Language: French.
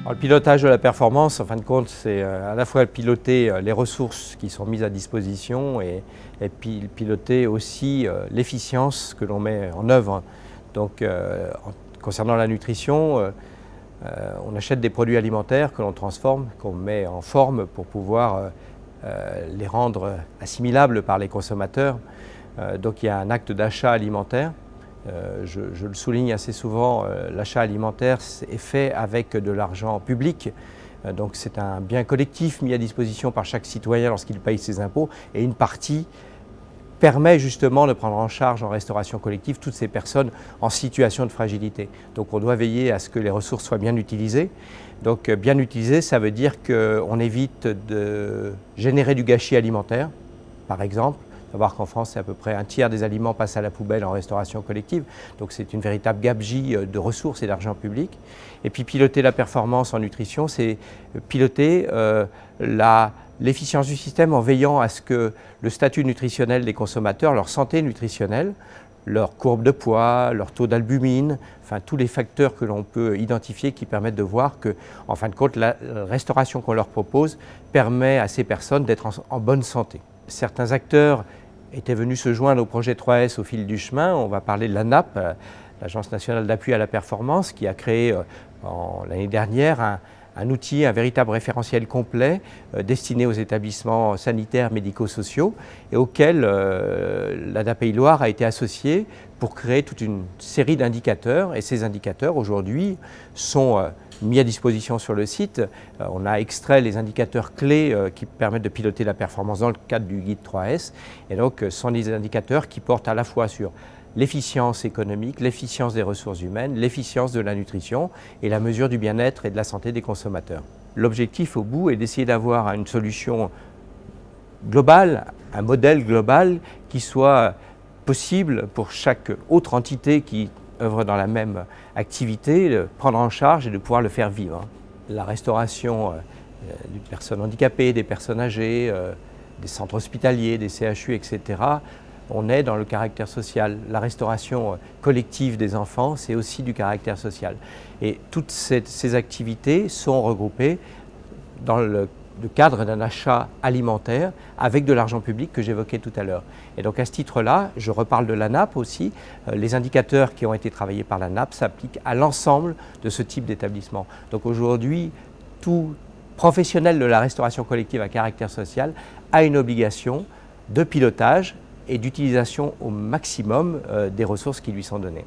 Alors, le pilotage de la performance, en fin de compte, c'est à la fois piloter les ressources qui sont mises à disposition et puis piloter aussi l'efficience que l'on met en œuvre. Donc, concernant la nutrition, on achète des produits alimentaires que l'on transforme, qu'on met en forme pour pouvoir les rendre assimilables par les consommateurs. Donc, il y a un acte d'achat alimentaire. Je le souligne assez souvent, l'achat alimentaire est fait avec de l'argent public. Donc c'est un bien collectif mis à disposition par chaque citoyen lorsqu'il paye ses impôts, et une partie permet justement de prendre en charge en restauration collective toutes ces personnes en situation de fragilité. Donc on doit veiller à ce que les ressources soient bien utilisées. Donc bien utilisées, ça veut dire qu'on évite de générer du gâchis alimentaire, par exemple. Savoir qu'en France, c'est à peu près un tiers des aliments passent à la poubelle en restauration collective. Donc c'est une véritable gabegie de ressources et d'argent public. Et puis piloter la performance en nutrition, c'est piloter l'efficience du système en veillant à ce que le statut nutritionnel des consommateurs, leur santé nutritionnelle, leur courbe de poids, leur taux d'albumine, enfin tous les facteurs que l'on peut identifier qui permettent de voir que, en fin de compte, la restauration qu'on leur propose permet à ces personnes d'être en bonne santé. Certains acteurs étaient venus se joindre au projet 3S au fil du chemin. On va parler de l'ANAP, l'Agence nationale d'appui à la performance, qui a créé l'année dernière un outil, un véritable référentiel complet destiné aux établissements sanitaires, médico-sociaux et auquel l'ANAP Pays Loire a été associée pour créer toute une série d'indicateurs. Et ces indicateurs, aujourd'hui, sont mis à disposition sur le site. On a extrait les indicateurs clés qui permettent de piloter la performance dans le cadre du guide 3S. Et donc, ce sont des indicateurs qui portent à la fois sur l'efficience économique, l'efficience des ressources humaines, l'efficience de la nutrition et la mesure du bien-être et de la santé des consommateurs. L'objectif au bout est d'essayer d'avoir une solution globale, un modèle global qui soit possible pour chaque autre entité qui œuvre dans la même activité, de prendre en charge et de pouvoir le faire vivre. La restauration des personnes handicapées, des personnes âgées, des centres hospitaliers, des CHU, etc., on est dans le caractère social. La restauration collective des enfants, c'est aussi du caractère social. Et toutes ces activités sont regroupées dans le cadre d'un achat alimentaire avec de l'argent public que j'évoquais tout à l'heure. Et donc à ce titre-là, je reparle de l'ANAP aussi. Les indicateurs qui ont été travaillés par l'ANAP s'appliquent à l'ensemble de ce type d'établissement. Donc aujourd'hui, tout professionnel de la restauration collective à caractère social a une obligation de pilotage et d'utilisation au maximum des ressources qui lui sont données.